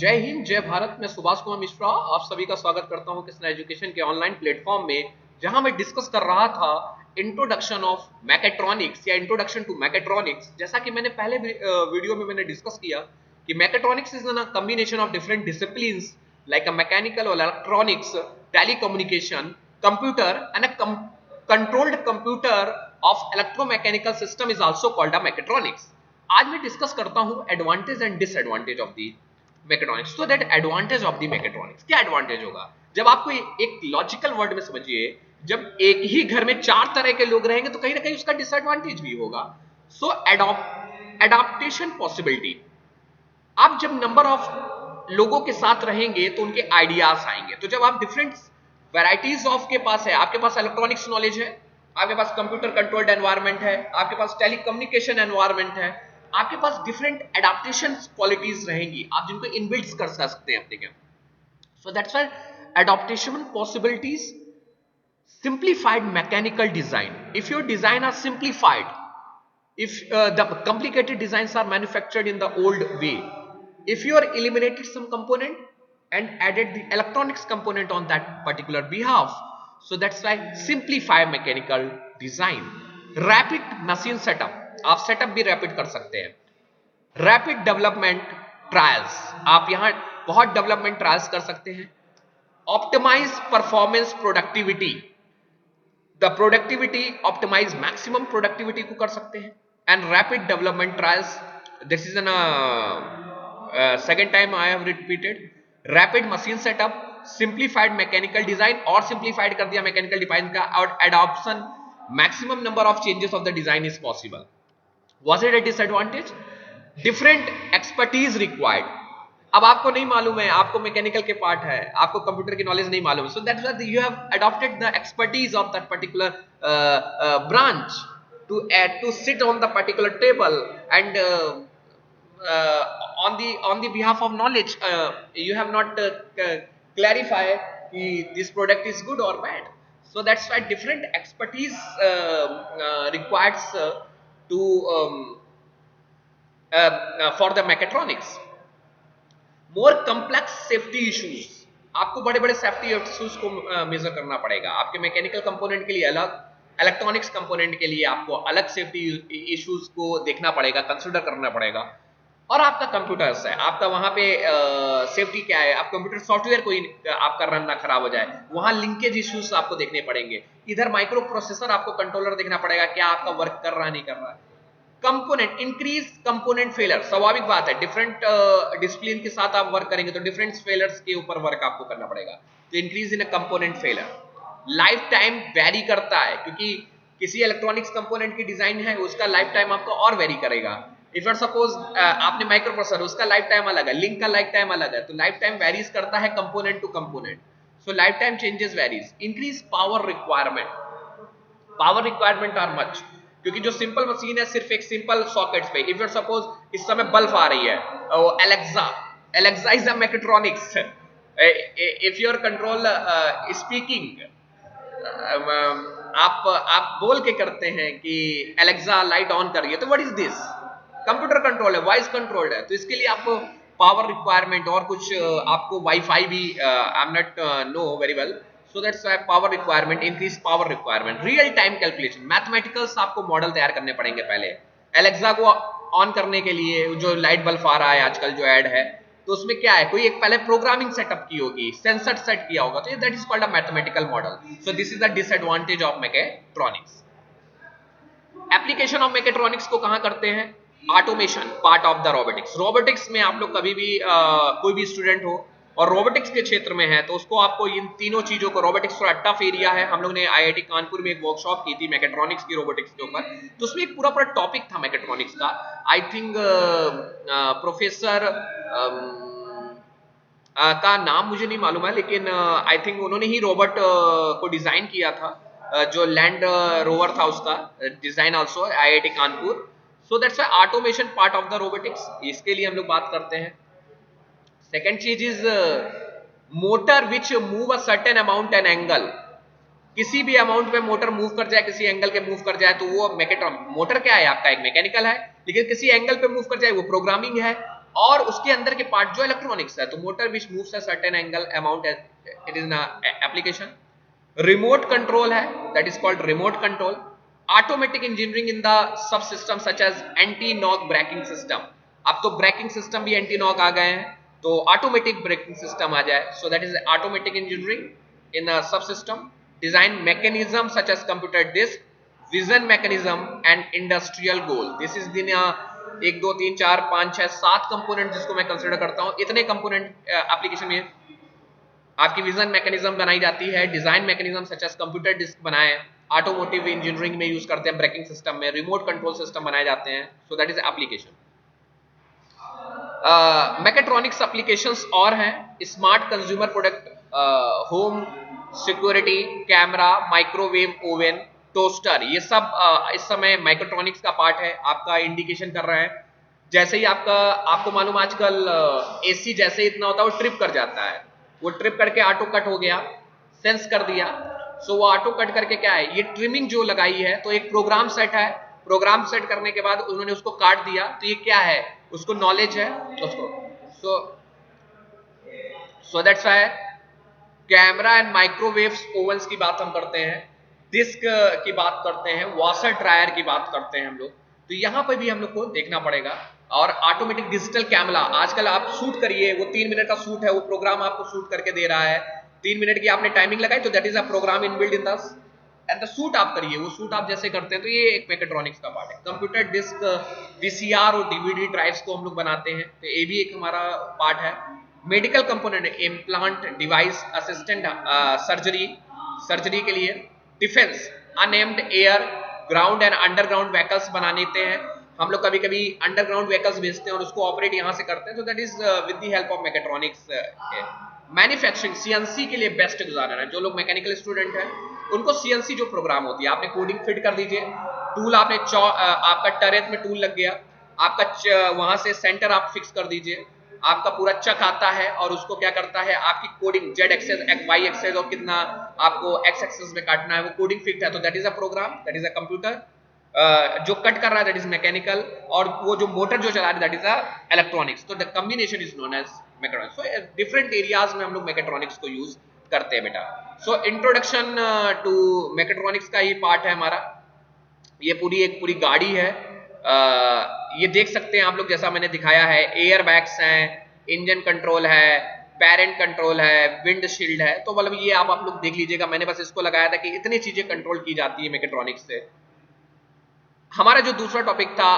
जय हिंद जय भारत। मैं सुभाष कुमार मिश्रा आप सभी का स्वागत करता हूं कृष्णा एजुकेशन के ऑनलाइन प्लेटफॉर्म में, जहां मैं डिस्कस कर रहा था इंट्रोडक्शन ऑफ मैकेट्रॉनिक्स या इंट्रोडक्शन टू मैकेट्रॉनिक्स। जैसा कि मैंने पहले वीडियो में मैंने डिस्कस किया कि mechatronics is a combination of different disciplines like a mechanical और electronics, telecommunication, computer and a controlled computer of electromechanical system is also called a mechatronics। आज मैं डिस्कस करता हूं advantage and disadvantage of the mechatronics. तो that advantage of the mechatronics, क्या advantage होगा जब आपको एक लॉजिकल वर्ड में समझिए, जब एक ही घर में चार तरह के लोग रहेंगे तो कहीं ना कहीं उसका डिसएडवांटेज भी होगा। सो एडाप्टेशन पॉसिबिलिटी, आप जब नंबर ऑफ लोगों के साथ रहेंगे तो उनके आइडियाज आएंगे। तो जब आप डिफरेंट वैराइटीज ऑफ के पास है, आपके पास इलेक्ट्रॉनिक्स नॉलेज है, आपके पास कंप्यूटर कंट्रोल्ड एनवायरनमेंट है, आपके पास टेलीकम्युनिकेशन एनवायरनमेंट है, आपके पास डिफरेंट एडाप्टेशन क्वालिटीज रहेंगी आप जिनको इनबिल्ट कर सकते हैं अपने के। सो that's why adaptation possibilities, simplified mechanical design. If your design are simplified, if the complicated designs are manufactured in the old way, if you are eliminated some component and added the electronics component on that particular behalf, so that's why simplify mechanical design. Rapid machine setup, आप setup भी rapid कर सकते हैं। Rapid development trials, आप यहाँ बहुत development trials कर सकते हैं। Optimize performance productivity, the productivity optimize maximum productivity को कर सकते हैं। And rapid development trials, this is an second time I have repeated. Rapid machine setup, simplified mechanical design और सिंप्लीफाइड कर दिया मैकेनिकल डिजाइन का, और adoption maximum number of changes of the design is possible. Was it a disadvantage? Different expertise required. अब आपको नहीं मालूम है, आपको मैकेनिकल के पार्ट है, आपको कंप्यूटर की नॉलेज नहीं मालूम, सो that's why you have adopted the expertise of that particular branch to sit on the particular table and on the behalf of knowledge you have not clarify this product is good or bad. So that's why different expertise requires to for the mechatronics. More complex safety issues, आपको बड़े बड़े safety issues को major करना पड़ेगा। आपके mechanical component के लिए अलग, इलेक्ट्रॉनिक्स कंपोनेंट के लिए आपको अलग सेफ्टी इश्यूज को देखना पड़ेगा, कंसिडर करना पड़ेगा। और आपका कंप्यूटर्स है, आपका वहां पे सेफ्टी क्या है, आप कंप्यूटर सॉफ्टवेयर कोई आपका रन ना खराब हो जाए, वहां लिंकेज इश्यूज आपको देखने पड़ेंगे। इधर माइक्रो प्रोसेसर, आपको कंट्रोलर देखना पड़ेगा क्या आपका वर्क कर रहा है नहीं कर रहा है। कंपोनेंट, इंक्रीज कंपोनेंट फेलर, स्वाभाविक बात है, डिफरेंट डिसिप्लिन के साथ आप वर्क करेंगे तो डिफरेंट फेलर्स के ऊपर वर्क आपको करना पड़ेगा। तो increase in a component failure. Life time very करता है, क्योंकि किसी इलेक्ट्रॉनिक्स कंपोनेंट की डिजाइन है, उसका लाइफ टाइम आपको और वेरी करेगा। इफ सपोज आपने माइक्रो प्रोसेसर, उसका लाइफ टाइम अलग है, लिंक का लाइफ टाइम अलग है, तो लाइफ टाइम वेरीज करता है component to component. So life time changes varies. Increase power requirement, power requirement are much, क्योंकि जो सिंपल मशीन है सिर्फ एक सिंपल सॉकेट्स पे, इफ सपोज इस समय बल्ब आ रही है, Alexa, Alexa is a mechatronics. If your control speaking, आप बोल के करते हैं कि एलेक्सा लाइट ऑन करिए, तो what is this? Computer control है, वॉइस कंट्रोल्ड है, तो इसके लिए आपको पावर रिक्वायरमेंट और कुछ आपको वाईफाई भी I am not know very well. So that's why power requirement, increase power requirement, real time calculation, mathematicals आपको मॉडल तैयार करने पड़ेंगे पहले। एलेक्सा को ऑन करने के लिए जो लाइट बल्ब आ रहा है आजकल जो ऐड है, तो उसमें क्या है, कोई एक पहले प्रोग्रामिंग सेटअप की होगी, सेंसर सेट किया होगा, तो that is called a mathematical model. So this is the disadvantage of mechatronics. Application of mechatronics को कहां करते हैं? Automation, part of the robotics. Robotics में आप लोग कभी भी कोई भी स्टूडेंट हो और रोबोटिक्स के क्षेत्र में है, तो उसको आपको इन तीनों चीजों को, रोबोटिक्स थोड़ा टफ एरिया है, हम लोग ने आईआईटी कानपुर में एक वर्कशॉप की थी मैकेट्रॉनिक्स की रोबोटिक्स के ऊपर, तो उसमें एक पूरा टॉपिक था मैकेट्रॉनिक्स का। आई थिंक प्रोफेसर का नाम मुझे नहीं मालूम है, लेकिन आई थिंक उन्होंने ही रोबोट को डिजाइन किया था, जो लैंड रोवर था उसका design also IIT Kanpur. So that's automation part of the robotics, इसके लिए हम लोग बात करते हैं। सेकेंड चीज is motor which move a certain amount an angle, किसी भी अमाउंट पे मोटर मूव कर जाए, किसी एंगल के मूव कर जाए, तो वो मैकेट्रॉनिक। मोटर क्या है आपका? एक मैकेनिकल है, लेकिन किसी एंगल पे मूव कर जाए वो प्रोग्रामिंग है। और उसके अंदर के पार्ट जो इलेक्ट्रॉनिक्स है, तो motor which moves a certain angle amount, it is an application. Remote control है, that is called remote control. Automatic engineering in the sub system such as anti knock braking system. अब तो braking system भी anti knock आ गए हैं, तो automatic braking system आ जाए, so that is automatic engineering in a sub system. Design mechanism such as computer disk, vision mechanism and industrial goal. This is दिन 1 2 3 4 5 6 7 कंपोनेंट जिसको मैं कंसिडर करता हूं। इतने कंपोनेंट एप्लीकेशन में आपकी विजन मैकेनिज्म बनाई जाती है, design mechanism such as computer disk बनाए, ऑटोमोटिव इंजीनियरिंग में यूज करते हैं, ब्रेकिंग सिस्टम में रिमोट कंट्रोल सिस्टम बनाए जाते हैं, so that is application. Mechatronics applications और हैं, smart consumer product, home security, camera, microwave oven, toaster, ये सब इस समय मैकेट्रॉनिक्स का पार्ट है, आपका इंडिकेशन कर रहा है। जैसे ही आपको मालूम आजकल एसी जैसे इतना होता है वो ट्रिप कर जाता है, वो ट्रिप करके ऑटो कट हो गया, सेंस कर दिया, सो वो ऑटो कट करके क्या है, ये ट्रिमिंग जो लगाई है, तो एक प्रोग्राम सेट है, प्रोग्राम सेट करने के बाद उन्होंने उसको काट दिया, तो ये क्या है, उसको नॉलेज है उसको, so that's why camera and microwave ovens की बात हम करते हैं, डिस्क की बात करते हैं, वॉशर ड्रायर की बात करते हैं हम लोग, तो यहां पर भी हम लोग को देखना पड़ेगा। और ऑटोमेटिक डिजिटल कैमरा, आजकल आप शूट करिए, वो 3 मिनट का शूट है, वो प्रोग्राम आपको शूट करके दे रहा है, 3 मिनट की आपने टाइमिंग लगाई, तो that is a program in build in the end the shoot आप करिए, वो शूट आप जैसे करते हैं, तो ये एक मैकेट्रॉनिक्स का पार्ट है। कंप्यूटर डिस्क, वीसीआर और डीवीडी ड्राइव्स को हम लोग बनाते हैं, तो ये भी एक हमारा पार्ट है। Medical component, implant device, assistant surgery के लिए। Defence, unnamed air, ground and underground vehicles बना लेते हैं हम लोग, कभी कभी अंडरग्राउंड व्हीकल्स भेजते हैं और उसको ऑपरेट यहां से करते हैं, तो that is with the help of mechatronics. Manufacturing, CNC के लिए बेस्ट एग्जाम्पल है, जो लोग मैकेनिकल स्टूडेंट हैं उनको सीएनसी जो प्रोग्राम होती है, आपने कोडिंग फिट कर दीजिए, टूल आपने आपका टरेट में टूल लग गया, आपका वहां से सेंटर आप फिक्स कर दीजिए, आपका पूरा चक आता है और उसको क्या करता है, आपकी coding Z axis Y axis और कितना आपको एक्स एक्सेस में काटना है, वो कोडिंग फिट है, तो that is a program, that is a computer. जो कट कर रहा है दैट इज मैकेनिकल, और वो जो मोटर जो चला रहा है दैट इज अ इलेक्ट्रॉनिक्स, तो the combination is known as mechatronics. So different areas में हम लोग मैकेट्रॉनिक्स को यूज करते हैं बेटा। सो इंट्रोडक्शन टू मैकेट्रॉनिक्स का ही पार्ट है हमारा। ये पूरी गाड़ी है, ये देख सकते हैं आप लोग, जैसा मैंने दिखाया है, एयर बैग्स हैं, इंजन कंट्रोल है, पेरेंट कंट्रोल है, विंड शील्ड है, तो मतलब ये आप लोग देख लीजिएगा, मैंने बस इसको लगाया था कि इतनी चीजें कंट्रोल की जाती है मैकेट्रॉनिक्स से। हमारा जो दूसरा टॉपिक था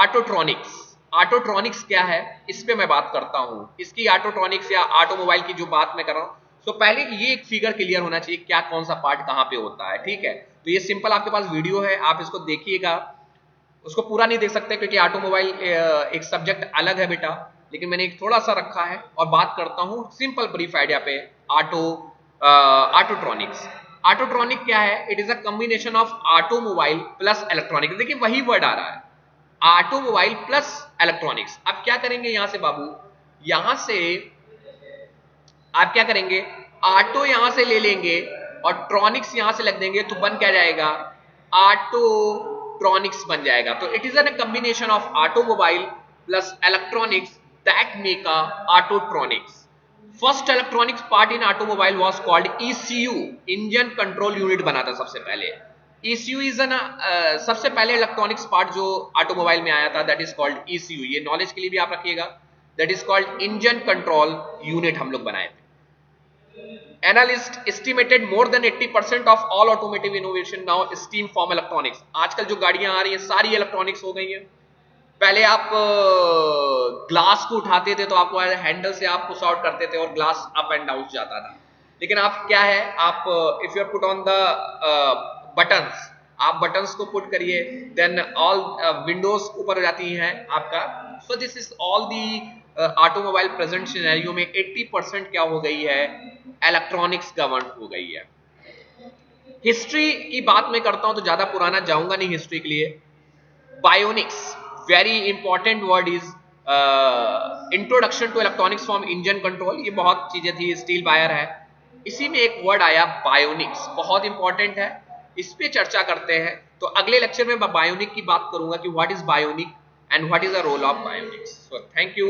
ऑटोट्रॉनिक्स। ऑटोट्रॉनिक्स क्या है, इस पे मैं बात करता हूं, इसकी ऑटोट्रॉनिक्स या ऑटोमोबाइल की जो बात मैं कर रहा हूं, तो पहले ये एक फिगर क्लियर होना चाहिए क्या कौन सा पार्ट कहां पे होता है, ठीक है। तो ये सिंपल आपके पास वीडियो है, आप इसको देखिएगा, उसको पूरा नहीं देख सकते क्योंकि ऑटोमोबाइल एक सब्जेक्ट अलग है बेटा, लेकिन मैंने एक थोड़ा सा रखा है और बात करता हूं सिंपल ब्रीफ आइडिया पे। ऑटोट्रॉनिक्स, ऑटोट्रॉनिक क्या है, it is a combination of automobile plus electronics. देखिए वही वर्ड आ रहा है, ऑटोमोबाइल प्लस इलेक्ट्रॉनिक्स। अब क्या करेंगे यहां से बाबू, यहां से आप क्या करेंगे, ऑटो यहां से ले लेंगे और ट्रॉनिक्स यहां से लग देंगे, तो बन क्या जाएगा, ऑटोट्रॉनिक्स बन जाएगा। तो it is a combination of automobile plus electronics that make a autotronics. First electronics part in automobile was called ECU, engine control unit बना था सबसे पहले। ECU इज एन सबसे पहले इलेक्ट्रॉनिक्स पार्ट जो ऑटोमोबाइल में आया था, दैट इज कॉल्ड ECU। ये नॉलेज के लिए भी आप रखिएगा, that is called engine control unit हम लोग बनाए थे। Analyst estimated more than 80% of all automotive innovation now steam from electronics। आजकल जो गाड़ियां आ रही हैं सारी इलेक्ट्रॉनिक्स हो गई हैं। पहले आप ग्लास को उठाते थे तो आपको हैंडल से आपको सॉर्ट करते थे और ग्लास अप एंड डाउन जाता था, लेकिन आप क्या है, आप if you put on the buttons, आप बटन्स को पुट करिए, देन ऑल विंडोज ऊपर हो जाती हैं आपका। So this is all the automobile present scenario में 80% क्या हो गई है, इलेक्ट्रॉनिक्स गवर्न हो गई है। हिस्ट्री की बात मैं करता हूं तो ज्यादा पुराना जाऊंगा नहीं हिस्ट्री के लिए। Bionics, very important word is introduction to electronics from engine control. ये बहुत चीजें थी, स्टील वायर है, इसी में एक वर्ड आया बायोनिक्स, बहुत इंपॉर्टेंट है, इस पे चर्चा करते हैं। तो अगले लेक्चर में मैं बायोनिक की बात करूंगा कि what is bionic, and what is the role of bionics. So thank you.